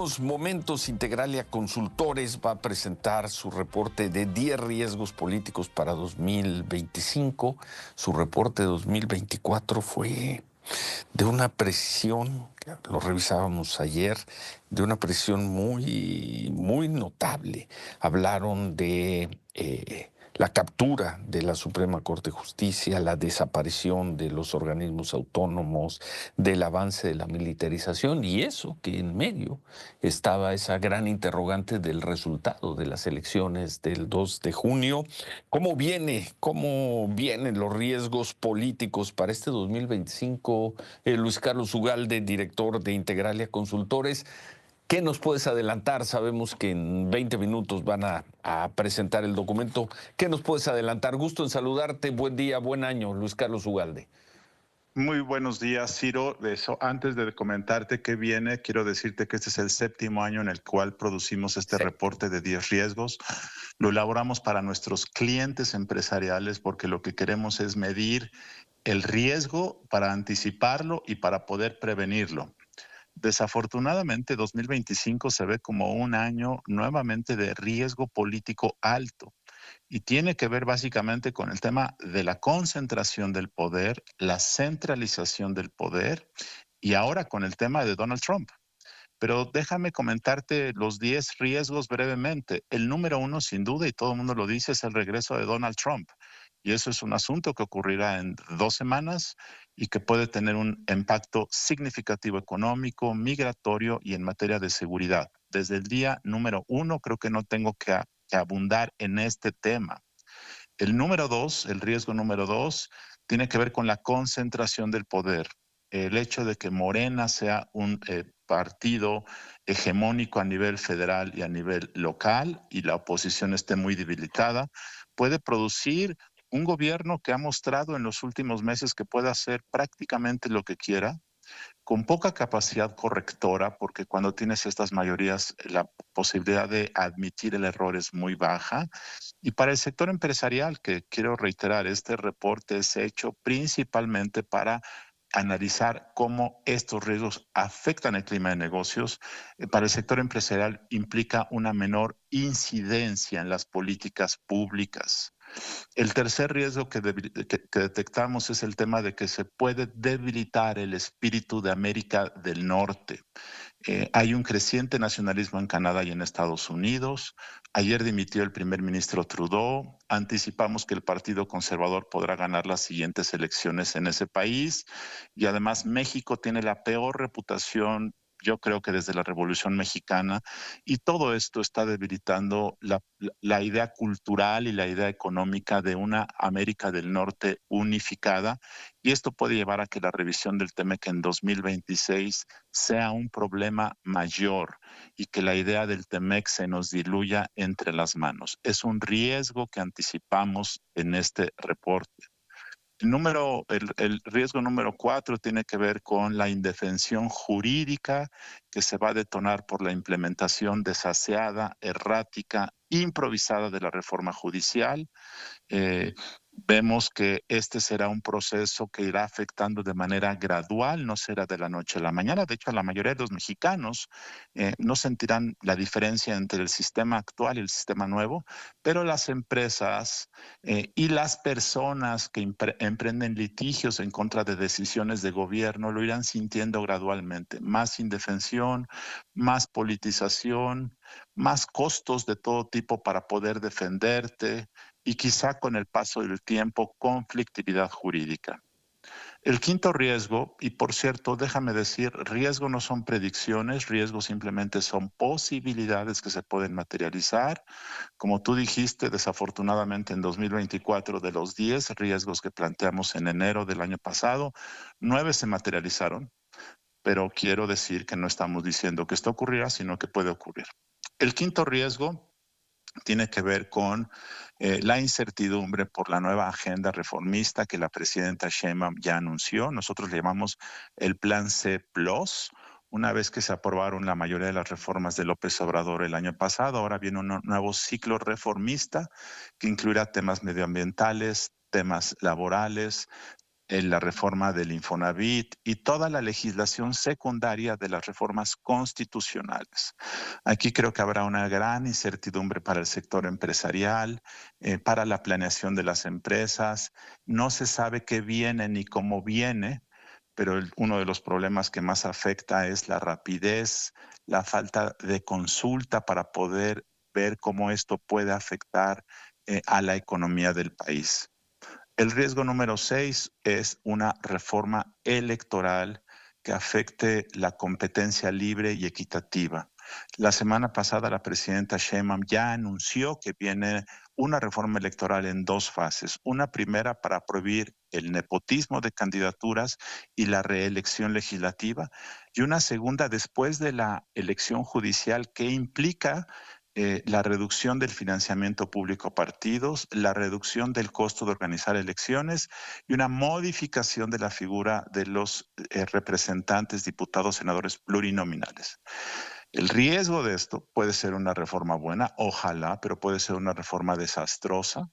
Unos momentos, Integralia Consultores va a presentar su reporte de 10 riesgos políticos para 2025. Su reporte de 2024 fue de una precisión, lo revisábamos ayer, de una precisión muy notable. Hablaron de la captura de la Suprema Corte de Justicia, la desaparición de los organismos autónomos, del avance de la militarización y eso que en medio estaba esa gran interrogante del resultado de las elecciones del 2 de junio. ¿Cómo vienen los riesgos políticos para este 2025? Luis Carlos Ugalde, director de Integralia Consultores. ¿Qué nos puedes adelantar? Sabemos que en 20 minutos van a presentar el documento. ¿Qué nos puedes adelantar? Gusto en saludarte. Buen día, buen año, Luis Carlos Ugalde. Muy buenos días, Ciro. De eso, antes de comentarte qué viene, quiero decirte que este es el séptimo año en el cual producimos este reporte de 10 riesgos. Lo elaboramos para nuestros clientes empresariales porque lo que queremos es medir el riesgo para anticiparlo y para poder prevenirlo. Desafortunadamente, 2025 se ve como un año nuevamente de riesgo político alto y tiene que ver básicamente con el tema de la concentración del poder, la centralización del poder y ahora con el tema de Donald Trump. Pero déjame comentarte los 10 riesgos brevemente. El número uno, sin duda, y todo el mundo lo dice, es el regreso de Donald Trump. Y eso es un asunto que ocurrirá en 2 semanas y que puede tener un impacto significativo económico, migratorio y en materia de seguridad. Desde el día número uno, creo que no tengo que abundar en este tema. El número dos, el riesgo número dos, tiene que ver con la concentración del poder. El hecho de que Morena sea un partido hegemónico a nivel federal y a nivel local y la oposición esté muy debilitada, puede producir un gobierno que ha mostrado en los últimos meses que puede hacer prácticamente lo que quiera, con poca capacidad correctora, porque cuando tienes estas mayorías, la posibilidad de admitir el error es muy baja. Y para el sector empresarial, que quiero reiterar, este reporte es hecho principalmente para analizar cómo estos riesgos afectan el clima de negocios. Para el sector empresarial implica una menor incidencia en las políticas públicas. El tercer riesgo que detectamos es el tema de que se puede debilitar el espíritu de América del Norte. Hay un creciente nacionalismo en Canadá y en Estados Unidos. Ayer dimitió el primer ministro Trudeau. Anticipamos que el Partido Conservador podrá ganar las siguientes elecciones en ese país. Y además México tiene la peor reputación, yo creo que desde la Revolución Mexicana, y todo esto está debilitando la idea cultural y la idea económica de una América del Norte unificada, y esto puede llevar a que la revisión del TEMEC en 2026 sea un problema mayor y que la idea del TEMEC se nos diluya entre las manos. Es un riesgo que anticipamos en este reporte. El riesgo número 4 tiene que ver con la indefensión jurídica que se va a detonar por la implementación desaseada, errática, improvisada de la reforma judicial. Vemos que este será un proceso que irá afectando de manera gradual, no será de la noche a la mañana. De hecho, la mayoría de los mexicanos no sentirán la diferencia entre el sistema actual y el sistema nuevo, pero las empresas y las personas que emprenden litigios en contra de decisiones de gobierno lo irán sintiendo gradualmente. Más indefensión, más politización, más costos de todo tipo para poder defenderte y quizá con el paso del tiempo conflictividad jurídica. El quinto riesgo, y por cierto, déjame decir, riesgo no son predicciones, riesgo simplemente son posibilidades que se pueden materializar. Como tú dijiste, desafortunadamente en 2024 de los 10 riesgos que planteamos en enero del año pasado, 9 se materializaron, pero quiero decir que no estamos diciendo que esto ocurrirá, sino que puede ocurrir. El quinto riesgo tiene que ver con la incertidumbre por la nueva agenda reformista que la presidenta Sheinbaum ya anunció. Nosotros le llamamos el Plan C+. Una vez que se aprobaron la mayoría de las reformas de López Obrador el año pasado, ahora viene un nuevo ciclo reformista que incluirá temas medioambientales, temas laborales, la reforma del Infonavit y toda la legislación secundaria de las reformas constitucionales. Aquí creo que habrá una gran incertidumbre para el sector empresarial, para la planeación de las empresas. No se sabe qué viene ni cómo viene, pero uno de los problemas que más afecta es la rapidez, la falta de consulta para poder ver cómo esto puede afectar a la economía del país. El riesgo número 6 es una reforma electoral que afecte la competencia libre y equitativa. La semana pasada la presidenta Sheinbaum ya anunció que viene una reforma electoral en dos fases. Una primera para prohibir el nepotismo de candidaturas y la reelección legislativa, y una segunda después de la elección judicial que implica la reducción del financiamiento público a partidos, la reducción del costo de organizar elecciones y una modificación de la figura de los representantes, diputados, senadores plurinominales. El riesgo de esto puede ser una reforma buena, ojalá, pero puede ser una reforma desastrosa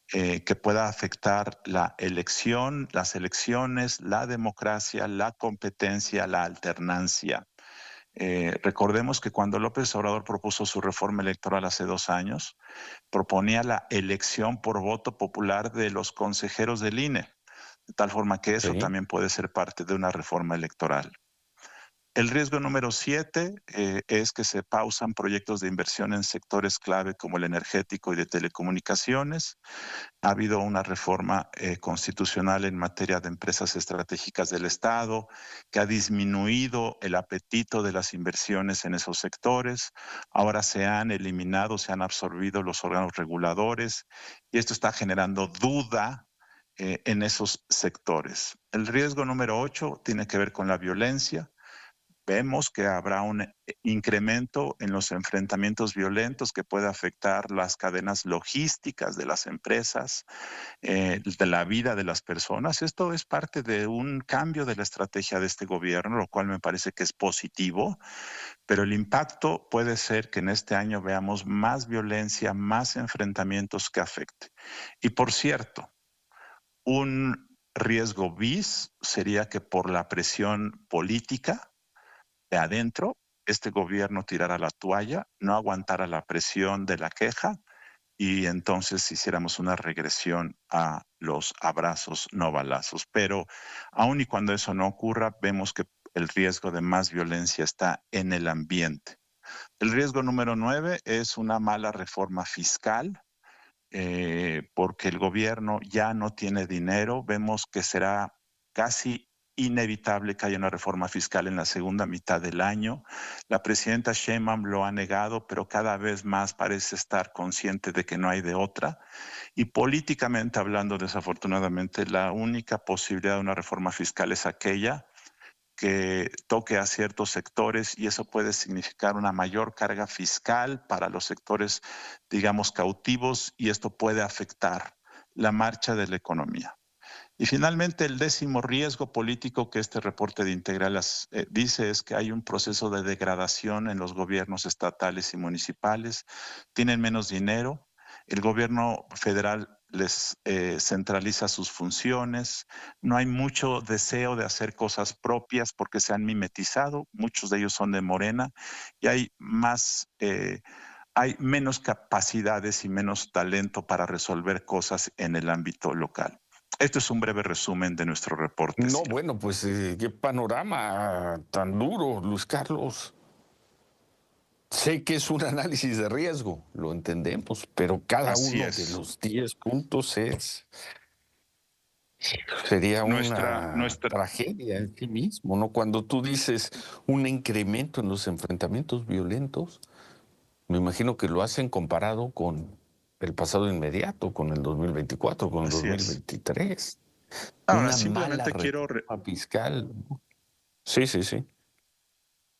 que pueda afectar la elección, las elecciones, la democracia, la competencia, la alternancia. Recordemos que cuando López Obrador propuso su reforma electoral hace 2 años, proponía la elección por voto popular de los consejeros del INE, de tal forma que eso Sí. también puede ser parte de una reforma electoral. El riesgo número 7 es que se pausan proyectos de inversión en sectores clave como el energético y de telecomunicaciones. Ha habido una reforma constitucional en materia de empresas estratégicas del Estado que ha disminuido el apetito de las inversiones en esos sectores. Ahora se han eliminado, se han absorbido los órganos reguladores y esto está generando duda en esos sectores. El riesgo número 8 tiene que ver con la violencia. Vemos que habrá un incremento en los enfrentamientos violentos que puede afectar las cadenas logísticas de las empresas, de la vida de las personas. Esto es parte de un cambio de la estrategia de este gobierno, lo cual me parece que es positivo, pero el impacto puede ser que en este año veamos más violencia, más enfrentamientos que afecte. Y por cierto, un riesgo bis sería que por la presión política de adentro, este gobierno tirara la toalla, no aguantara la presión de la queja y entonces hiciéramos una regresión a los abrazos, no balazos. Pero aun y cuando eso no ocurra, vemos que el riesgo de más violencia está en el ambiente. El riesgo número 9 es una mala reforma fiscal, porque el gobierno ya no tiene dinero. Vemos que será casi inevitable que haya una reforma fiscal en la segunda mitad del año. La presidenta Sheinbaum lo ha negado, pero cada vez más parece estar consciente de que no hay de otra. Y políticamente hablando, desafortunadamente, la única posibilidad de una reforma fiscal es aquella que toque a ciertos sectores y eso puede significar una mayor carga fiscal para los sectores, digamos, cautivos y esto puede afectar la marcha de la economía. Y finalmente, el 10º riesgo político que este reporte de Integralas dice es que hay un proceso de degradación en los gobiernos estatales y municipales, tienen menos dinero, el gobierno federal les centraliza sus funciones, no hay mucho deseo de hacer cosas propias porque se han mimetizado, muchos de ellos son de Morena y hay menos capacidades y menos talento para resolver cosas en el ámbito local. Esto es un breve resumen de nuestro reporte, No, Ciro. bueno, pues qué panorama tan duro, Luis Carlos. Sé que es un análisis de riesgo, lo entendemos, pero cada Así uno de es. los 10 puntos sería Nuestra, una nuestra, tragedia en sí mismo, ¿no? Cuando tú dices un incremento en los enfrentamientos violentos, me imagino que lo hacen comparado con el pasado inmediato, con el 2024, con el así es. 2023. Ahora, Una mala simplemente reforma fiscal. Sí, sí, sí.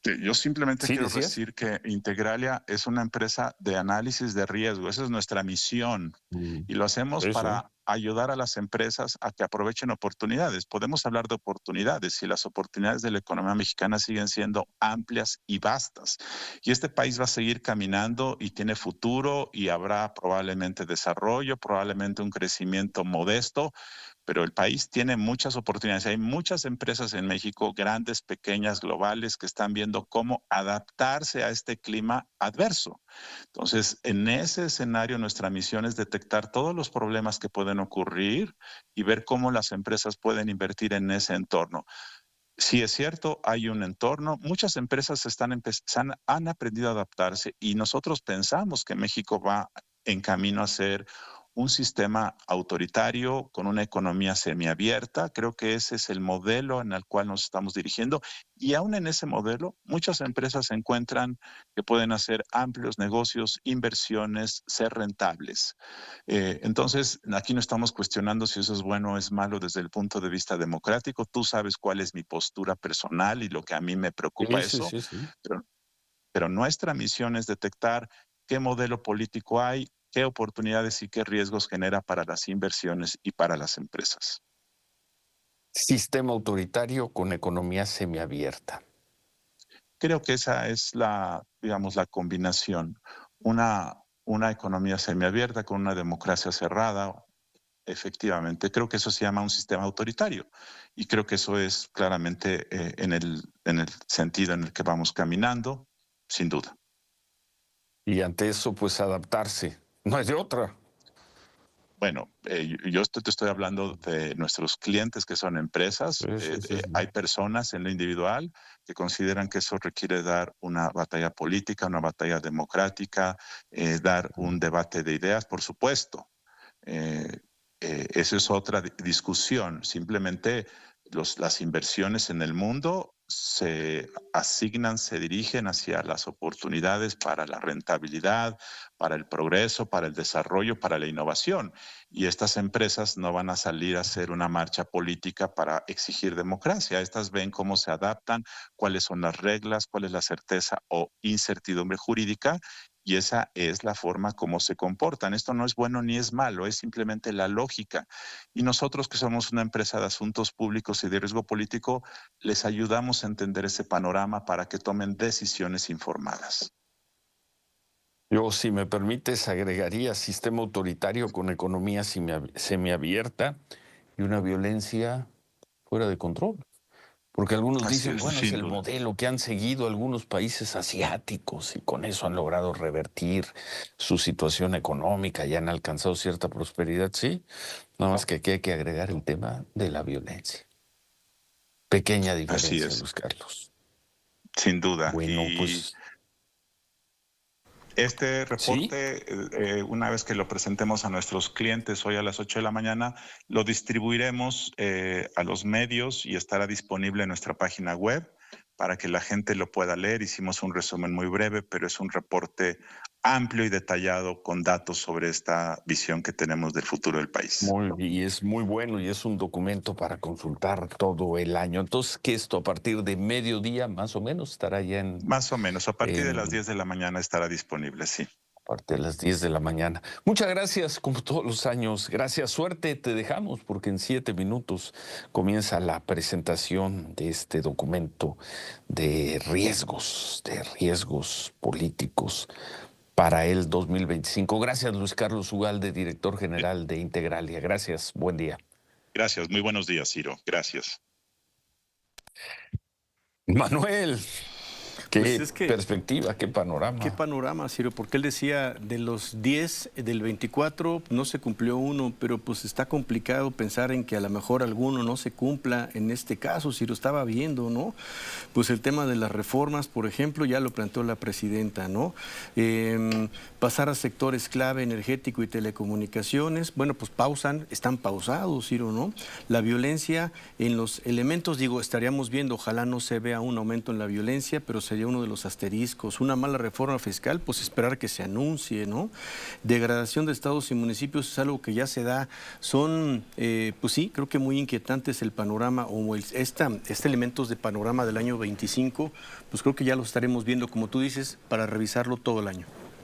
sí, yo simplemente ¿Sí quiero decías? decir que Integralia es una empresa de análisis de riesgo. Esa es nuestra misión Mm. y lo hacemos Sí, sí. para ayudar a las empresas a que aprovechen oportunidades. Podemos hablar de oportunidades y las oportunidades de la economía mexicana siguen siendo amplias y vastas. Y este país va a seguir caminando y tiene futuro y habrá probablemente desarrollo, probablemente un crecimiento modesto, pero el país tiene muchas oportunidades. Hay muchas empresas en México, grandes, pequeñas, globales, que están viendo cómo adaptarse a este clima adverso. Entonces, en ese escenario, nuestra misión es detectar todos los problemas que pueden ocurrir y ver cómo las empresas pueden invertir en ese entorno. Sí, es cierto, hay un entorno. Muchas empresas han aprendido a adaptarse y nosotros pensamos que México va en camino a ser un sistema autoritario con una economía semiabierta. Creo que ese es el modelo en el cual nos estamos dirigiendo y aún en ese modelo muchas empresas encuentran que pueden hacer amplios negocios, inversiones, ser rentables. Entonces, aquí no estamos cuestionando si eso es bueno o es malo desde el punto de vista democrático. Tú sabes cuál es mi postura personal y lo que a mí me preocupa Sí, sí, eso, sí, sí. pero, pero nuestra misión es detectar qué modelo político hay, qué oportunidades y qué riesgos genera para las inversiones y para las empresas. Sistema autoritario con economía semiabierta. Creo que esa es la, digamos, la combinación. Una economía semiabierta con una democracia cerrada. Efectivamente, creo que eso se llama un sistema autoritario y creo que eso es claramente en el sentido en el que vamos caminando, sin duda. Y ante eso, pues adaptarse. No hay de otra. Bueno, yo te estoy hablando de nuestros clientes que son empresas. Sí, sí, sí, Hay sí. personas en lo individual que consideran que eso requiere dar una batalla política, una batalla democrática, dar un debate de ideas, por supuesto. Eh, Eso es otra discusión. Simplemente las inversiones en el mundo se asignan, se dirigen hacia las oportunidades para la rentabilidad, para el progreso, para el desarrollo, para la innovación. Y estas empresas no van a salir a hacer una marcha política para exigir democracia. Estas ven cómo se adaptan, cuáles son las reglas, cuál es la certeza o incertidumbre jurídica y esa es la forma como se comportan. Esto no es bueno ni es malo, es simplemente la lógica. Y nosotros que somos una empresa de asuntos públicos y de riesgo político, les ayudamos a entender ese panorama para que tomen decisiones informadas. Yo, si me permites, agregaría sistema autoritario con economía semiabierta y una violencia fuera de control. Porque algunos Así dicen, es, bueno, es sin el duda. modelo que han seguido algunos países asiáticos y con eso han logrado revertir su situación económica y han alcanzado cierta prosperidad. Sí, nada más que aquí hay que agregar el tema de la violencia. Pequeña Así diferencia, es, Luis Carlos. sin duda. Bueno, Y pues este sí. reporte, una vez que lo presentemos a nuestros clientes hoy a las 8 de la mañana, lo distribuiremos a los medios y estará disponible en nuestra página web para que la gente lo pueda leer. Hicimos un resumen muy breve, pero es un reporte amplio y detallado con datos sobre esta visión que tenemos del futuro del país. Y es muy bueno y es un documento para consultar todo el año. Entonces, que esto a partir de mediodía más o menos estará ya Más o menos, a partir de las en 10 de la mañana estará disponible, sí. parte de las 10 de la mañana. Muchas gracias, como todos los años. Gracias, suerte, te dejamos porque en 7 minutos comienza la presentación de este documento de riesgos políticos para el 2025. Gracias, Luis Carlos Ugalde, director Eh, general de Integralia. Gracias, buen día. Gracias, muy buenos días, Ciro. Gracias. Manuel, Pues qué es que, perspectiva, qué qué panorama. panorama, Ciro, porque él decía de los 10, del 24 no se cumplió uno, pero pues está complicado pensar en que a lo mejor alguno no se cumpla en este caso, Ciro, estaba viendo, ¿no? Pues el tema de las reformas, por ejemplo, ya lo planteó la presidenta, ¿no? Pasar a sectores clave, energético y telecomunicaciones, bueno, pues están pausados, Ciro, ¿no? La violencia en los elementos, digo, estaríamos viendo, ojalá no se vea un aumento en la violencia, pero sería uno de los asteriscos. Una mala reforma fiscal, pues esperar que se anuncie, ¿no? Degradación de estados y municipios es algo que ya se da. Son, pues sí, creo que muy inquietantes el panorama o este elementos de panorama del año 25, pues creo que ya lo estaremos viendo, como tú dices, para revisarlo todo el año.